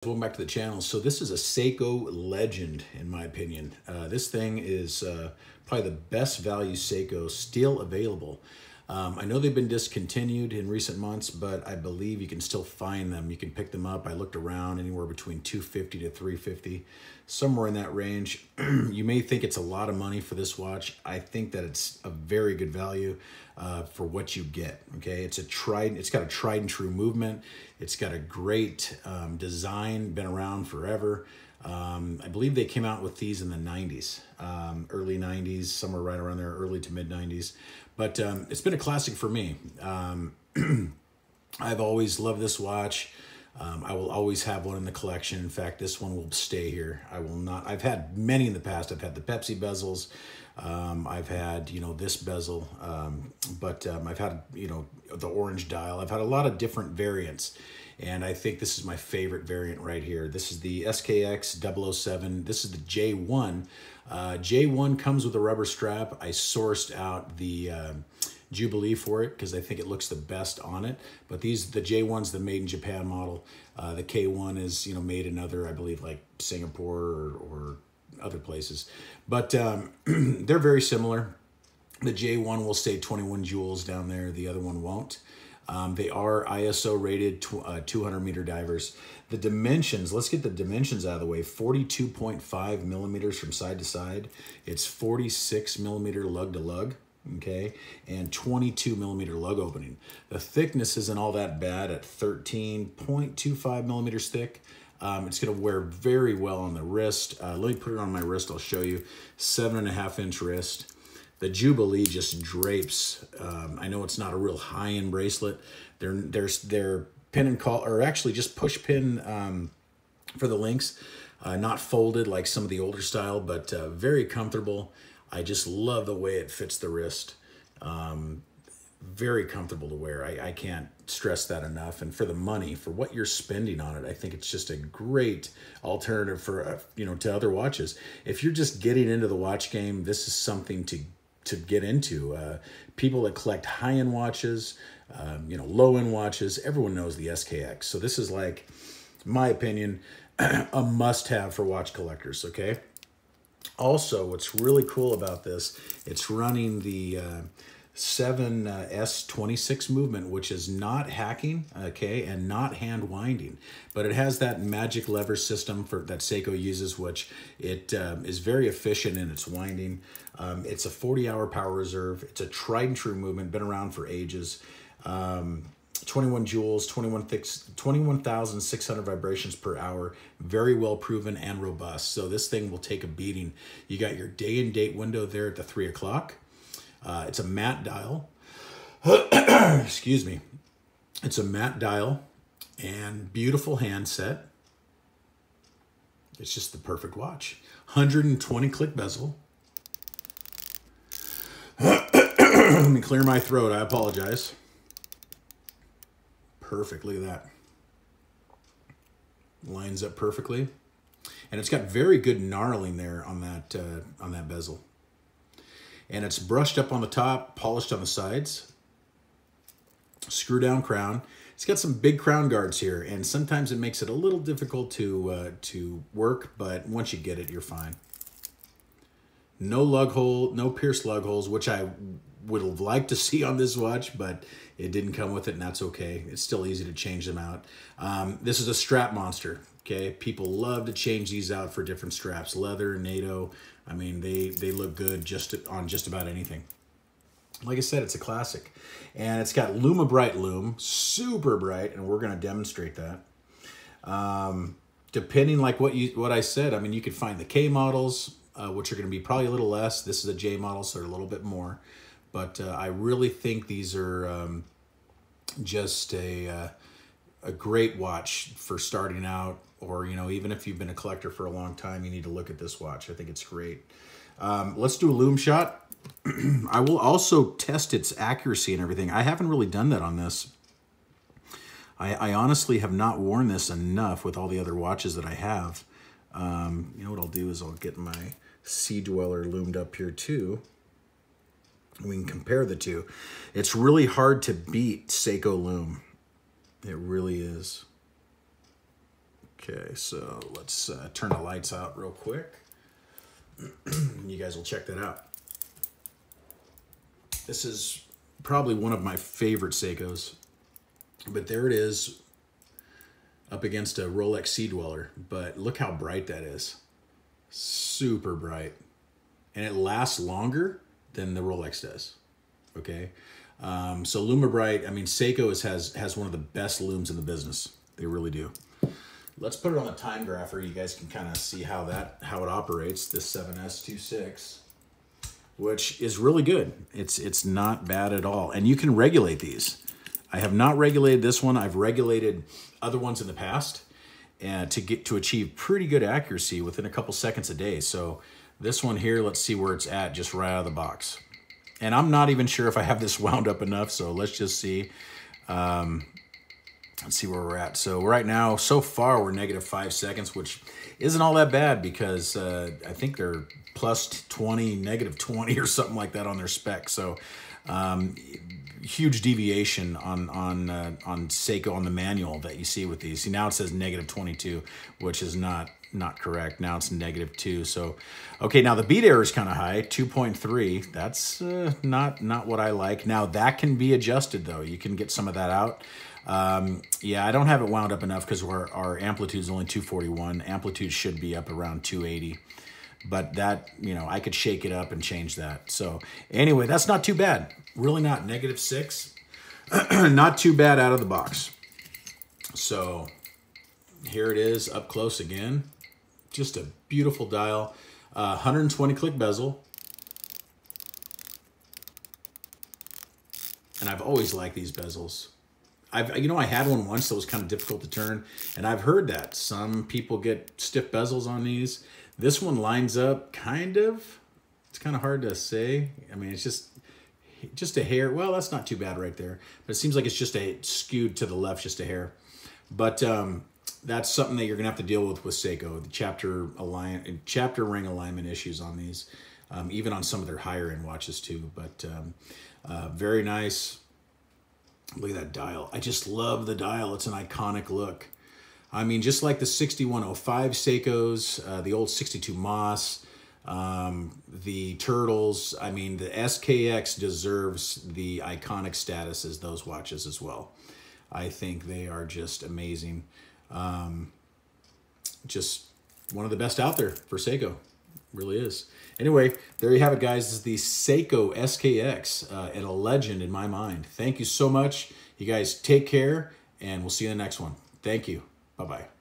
Welcome back to the channel. So this is a Seiko legend, in my opinion. This thing is probably the best value Seiko still available. I know they've been discontinued in recent months, but I believe you can still find them. You can pick them up. I looked around anywhere between $250 to $350, somewhere in that range. You may think it's a lot of money for this watch. I think that it's a very good value for what you get. Okay, it's got a tried and true movement. It's got a great design, been around forever. I believe they came out with these in the 90s, early 90s, somewhere right around there, early to mid 90s. But it's been a classic for me. I've always loved this watch. I will always have one in the collection. In fact, this one will stay here. I will not. I've had many in the past. I've had the Pepsi bezels. I've had, this bezel, but I've had, the orange dial. I've had a lot of different variants, and I think this is my favorite variant right here. This is the Skx007. This is the J1. J1 comes with a rubber strap. I sourced out the Jubilee for it because I think it looks the best on it. But the J1's the made in Japan model. The K1 is, made in other, I believe, like Singapore or other places. But they're very similar. The J1 will stay 21 joules down there. The other one won't. They are ISO rated 200 meter divers. The dimensions, let's get the dimensions out of the way. 42.5 millimeters from side to side. It's 46 millimeter lug to lug. Okay, and 22 millimeter lug opening. The thickness isn't all that bad at 13.25 millimeters thick. It's going to wear very well on the wrist. Let me put it on my wrist. I'll show you. 7.5 inch wrist. The Jubilee just drapes. I know it's not a real high-end bracelet. They're pin and call, or actually just push pin for the links. Not folded like some of the older style, but very comfortable. I just love the way it fits the wrist. Very comfortable to wear. I can't stress that enough. And for the money, for what you're spending on it, I think it's just a great alternative for, to other watches. If you're just getting into the watch game, this is something to get into. People that collect high-end watches, low-end watches, everyone knows the SKX. So this is, like, in my opinion, a must-have for watch collectors, okay? Also, what's really cool about this, it's running the 7S26 movement, which is not hacking, okay, and not hand winding, but it has that magic lever system that Seiko uses, which it is very efficient in its winding. It's a 40-hour power reserve. It's a tried and true movement, been around for ages. 21 joules, 21,600 vibrations per hour, very well proven and robust. So this thing will take a beating. You got your day and date window there at the 3 o'clock. It's a matte dial. Excuse me. It's a matte dial and beautiful handset. It's just the perfect watch. 120 click bezel. Let me clear my throat. I apologize. Perfect. Look at that. Lines up perfectly. And it's got very good knurling there on that bezel. And it's brushed up on the top, polished on the sides. Screw down crown. It's got some big crown guards here, and sometimes it makes it a little difficult to work, but once you get it, you're fine. No lug hole, no pierced lug holes, which I would have liked to see on this watch, but it didn't come with it, and that's okay. It's still easy to change them out. This is a strap monster, okay? People love to change these out for different straps. Leather, NATO, I mean, they look good on just about anything. Like I said, it's a classic. And it's got Lume Bright Lume, super bright, and we're going to demonstrate that. Depending like what I said, I mean, you could find the K models, which are going to be probably a little less. This is a J model, so they're a little bit more. But I really think these are just a great watch for starting out, or, even if you've been a collector for a long time, you need to look at this watch. I think it's great. Let's do a lume shot. I will also test its accuracy and everything. I haven't really done that on this. I honestly have not worn this enough with all the other watches that I have. You know what I'll do is I'll get my Sea Dweller loomed up here too. We can compare the two. It's really hard to beat Seiko Lume. It really is. Okay, so let's turn the lights out real quick. You guys will check that out. This is probably one of my favorite Seikos, but there it is up against a Rolex Sea Dweller. But look how bright that is. Super bright. And it lasts longer than the Rolex does. Okay. So Lume Bright, I mean, Seiko has one of the best looms in the business. They really do. Let's put it on the time grapher. You guys can kind of see how it operates. This 7S26, which is really good. It's not bad at all. And you can regulate these. I have not regulated this one. I've regulated other ones in the past and to achieve pretty good accuracy within a couple seconds a day. So this one here, let's see where it's at just right out of the box. And I'm not even sure if I have this wound up enough, so let's just see. Let's see where we're at. So right now, so far, we're -5 seconds, which isn't all that bad because I think they're +20, -20 or something like that on their spec. So huge deviation on Seiko on the manual that you see with these. See, now it says -22, which is not correct. Now it's -2. So, okay, now the beat error is kind of high, 2.3. That's not what I like. Now that can be adjusted though. You can get some of that out. Yeah, I don't have it wound up enough because our amplitude is only 241. Amplitude should be up around 280. But that, you know, I could shake it up and change that. So anyway, that's not too bad. Really not. -6. Not too bad out of the box. So here it is up close again. Just a beautiful dial. 120 click bezel. And I've always liked these bezels. I had one once that was kind of difficult to turn, and I've heard that some people get stiff bezels on these. This one lines up kind of. It's kind of hard to say. I mean, it's just a hair. Well, that's not too bad right there. But it seems like it's just skewed to the left, just a hair. But that's something that you're gonna have to deal with Seiko. The chapter ring alignment issues on these, even on some of their higher end watches too. But very nice. Look at that dial. I just love the dial. It's an iconic look. I mean, just like the 6105 Seikos, the old 62 Moss, the Turtles. I mean, the SKX deserves the iconic status as those watches as well. I think they are just amazing. Just one of the best out there for Seiko. Really is. Anyway, there you have it, guys. This is the Seiko SKX, and a legend in my mind. Thank you so much. You guys take care, and we'll see you in the next one. Thank you. Bye-bye.